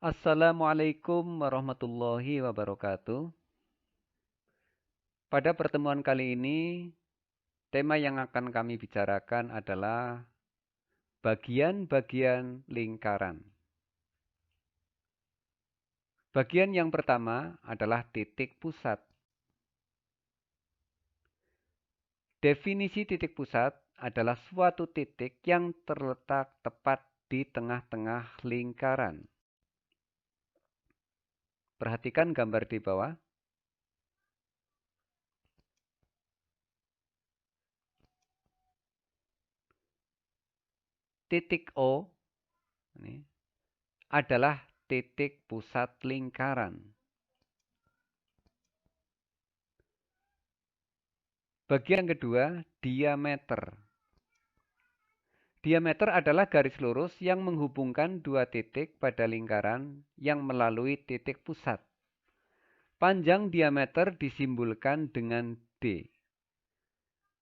Assalamualaikum warahmatullahi wabarakatuh. Pada pertemuan kali ini, tema yang akan kami bicarakan adalah bagian-bagian lingkaran. Bagian yang pertama adalah titik pusat. Definisi titik pusat adalah suatu titik yang terletak tepat di tengah-tengah lingkaran. Perhatikan gambar di bawah. Titik O ini adalah titik pusat lingkaran. Bagian kedua, diameter. Diameter adalah garis lurus yang menghubungkan dua titik pada lingkaran yang melalui titik pusat. Panjang diameter disimbolkan dengan D.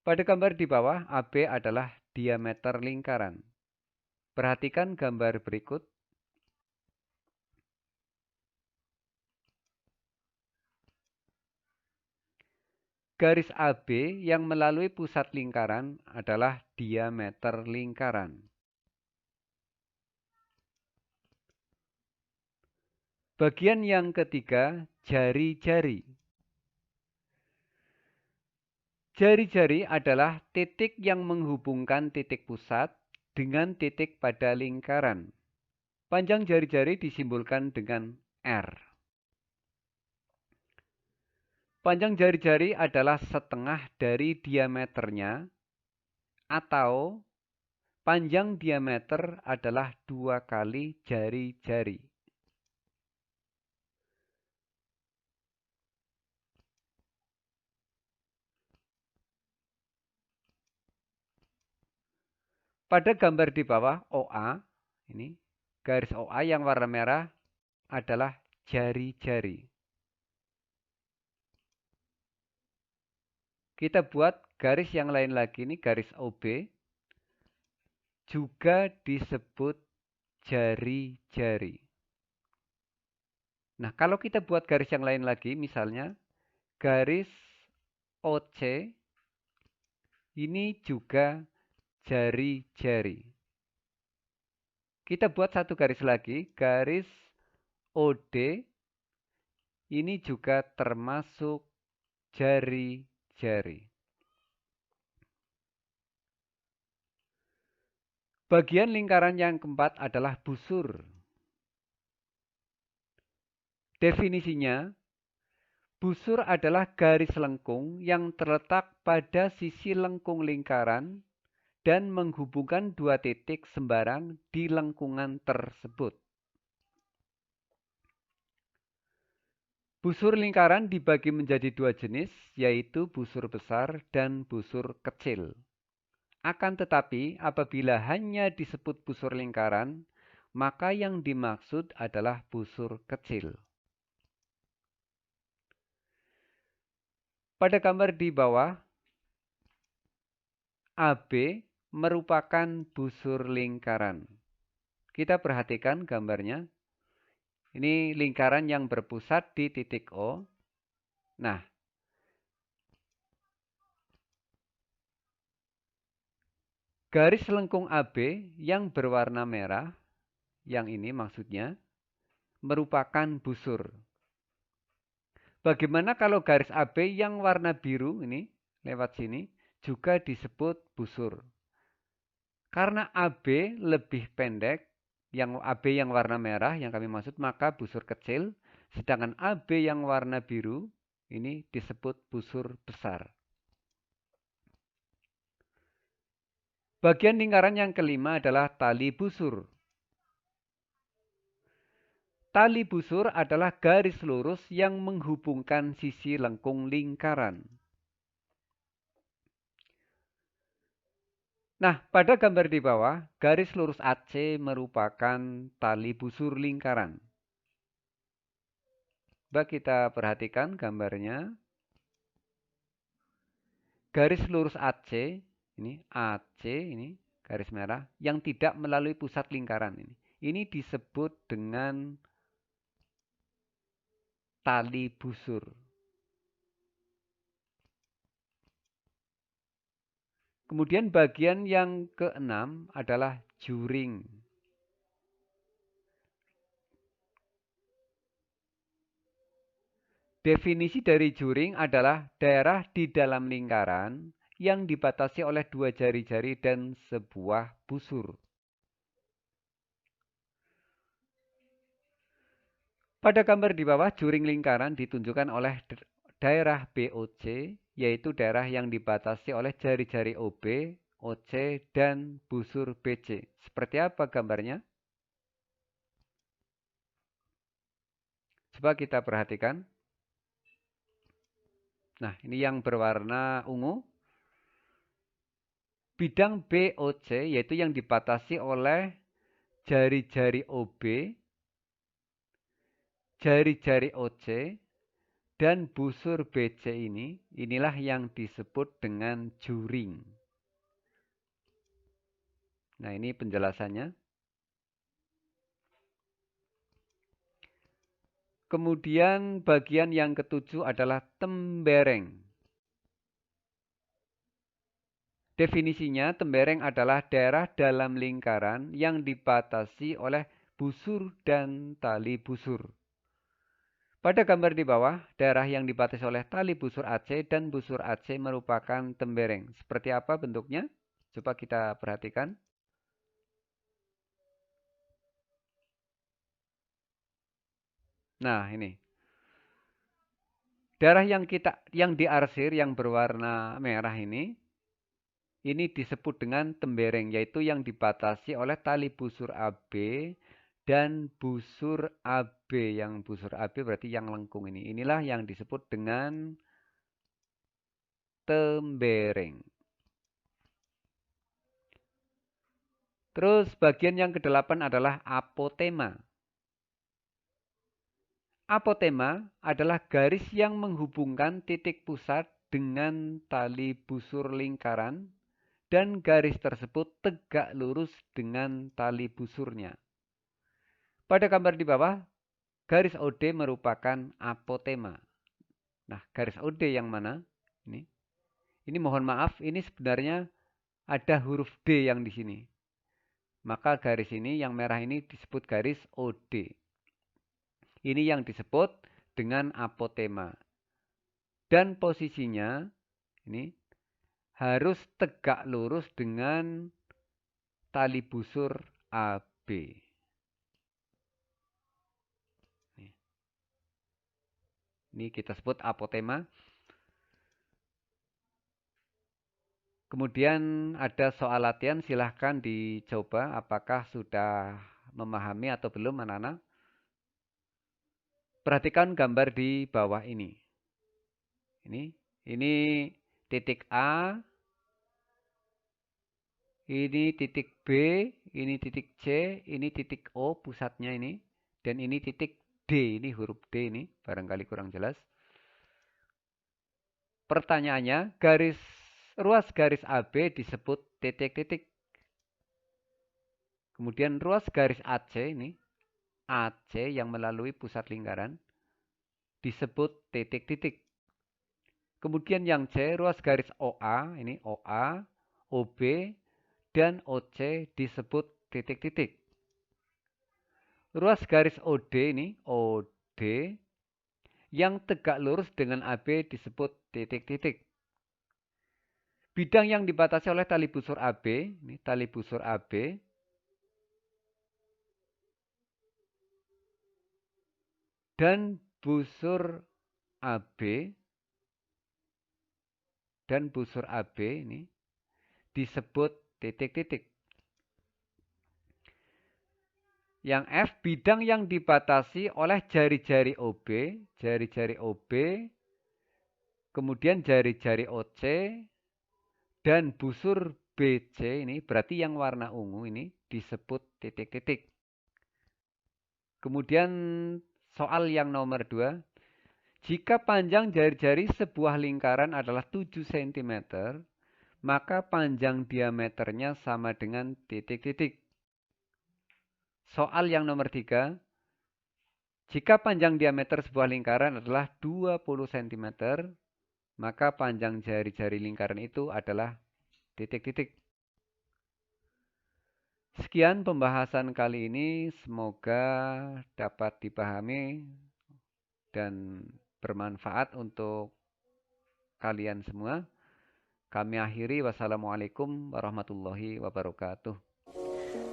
Pada gambar di bawah, AB adalah diameter lingkaran. Perhatikan gambar berikut. Garis AB yang melalui pusat lingkaran adalah diameter lingkaran. Bagian yang ketiga, jari-jari. Jari-jari adalah titik yang menghubungkan titik pusat dengan titik pada lingkaran. Panjang jari-jari disimbolkan dengan R. Panjang jari-jari adalah setengah dari diameternya, atau panjang diameter adalah 2 kali jari-jari. Pada gambar di bawah OA, ini garis OA yang warna merah adalah jari-jari. Kita buat garis yang lain lagi, ini garis OB, juga disebut jari-jari. Nah, kalau kita buat garis yang lain lagi, misalnya garis OC, ini juga jari-jari. Kita buat satu garis lagi, garis OD, ini juga termasuk jari-jari. Bagian lingkaran yang keempat adalah busur. Definisinya, busur adalah garis lengkung yang terletak pada sisi lengkung lingkaran dan menghubungkan dua titik sembarang di lengkungan tersebut. Busur lingkaran dibagi menjadi dua jenis, yaitu busur besar dan busur kecil. Akan tetapi, apabila hanya disebut busur lingkaran, maka yang dimaksud adalah busur kecil. Pada gambar di bawah, AB merupakan busur lingkaran. Kita perhatikan gambarnya. Ini lingkaran yang berpusat di titik O. Nah, garis lengkung AB yang berwarna merah, yang ini maksudnya, merupakan busur. Bagaimana kalau garis AB yang warna biru ini, lewat sini, juga disebut busur. Karena AB lebih pendek, yang AB yang warna merah yang kami maksud, maka busur kecil. Sedangkan AB yang warna biru, ini disebut busur besar. Bagian lingkaran yang kelima adalah tali busur. Tali busur adalah garis lurus yang menghubungkan sisi lengkung lingkaran. Nah, pada gambar di bawah, garis lurus AC merupakan tali busur lingkaran. Coba kita perhatikan gambarnya. Garis lurus AC, ini AC, ini garis merah, yang tidak melalui pusat lingkaran ini. Ini disebut dengan tali busur. Kemudian bagian yang keenam adalah juring. Definisi dari juring adalah daerah di dalam lingkaran yang dibatasi oleh dua jari-jari dan sebuah busur. Pada gambar di bawah, juring lingkaran ditunjukkan oleh daerah BOC, yaitu daerah yang dibatasi oleh jari-jari OB, OC, dan busur BC. Seperti apa gambarnya? Coba kita perhatikan. Nah, ini yang berwarna ungu. Bidang BOC, yaitu yang dibatasi oleh jari-jari OB, jari-jari OC, dan busur BC inilah yang disebut dengan juring. Nah, ini penjelasannya. Kemudian bagian yang ketujuh adalah tembereng. Definisinya, tembereng adalah daerah dalam lingkaran yang dibatasi oleh busur dan tali busur. Pada gambar di bawah, daerah yang dibatasi oleh tali busur AC dan busur AC merupakan tembereng. Seperti apa bentuknya? Coba kita perhatikan. Nah, ini. Daerah yang diarsir yang berwarna merah ini disebut dengan tembereng, yaitu yang dibatasi oleh tali busur AB dan busur AB. Yang busur AB berarti yang lengkung ini. Inilah yang disebut dengan tembereng. Terus bagian yang kedelapan adalah apotema. Apotema adalah garis yang menghubungkan titik pusat dengan tali busur lingkaran dan garis tersebut tegak lurus dengan tali busurnya. Pada gambar di bawah, garis OD merupakan apotema. Nah, garis OD yang mana? Ini mohon maaf, ini sebenarnya ada huruf D yang di sini. Maka garis ini yang merah ini disebut garis OD. Ini yang disebut dengan apotema. Dan posisinya ini harus tegak lurus dengan tali busur AB. Ini kita sebut apotema. Kemudian ada soal latihan, silahkan dicoba apakah sudah memahami atau belum anak-anak. Perhatikan gambar di bawah ini. Ini titik A, ini titik B, ini titik C, ini titik O pusatnya ini, dan ini titik D, ini huruf D ini, barangkali kurang jelas. Pertanyaannya, ruas garis AB disebut titik-titik. Kemudian ruas garis AC ini, AC yang melalui pusat lingkaran, disebut titik-titik. Kemudian yang C, ruas garis OA, ini OA, OB, dan OC disebut titik-titik. Ruas garis OD ini, OD, yang tegak lurus dengan AB disebut titik-titik. Bidang yang dibatasi oleh tali busur AB, ini tali busur AB, dan busur AB ini disebut titik-titik. Yang F, bidang yang dibatasi oleh jari-jari OB, kemudian jari-jari OC, dan busur BC ini, berarti yang warna ungu ini disebut titik-titik. Kemudian soal yang nomor 2, jika panjang jari-jari sebuah lingkaran adalah 7 cm, maka panjang diameternya sama dengan titik-titik. Soal yang nomor 3, Jika panjang diameter sebuah lingkaran adalah 20 cm, maka panjang jari-jari lingkaran itu adalah titik-titik. Sekian pembahasan kali ini, semoga dapat dipahami dan bermanfaat untuk kalian semua. Kami akhiri, wassalamualaikum warahmatullahi wabarakatuh.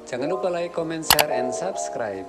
Jangan lupa like, comment, share, and subscribe.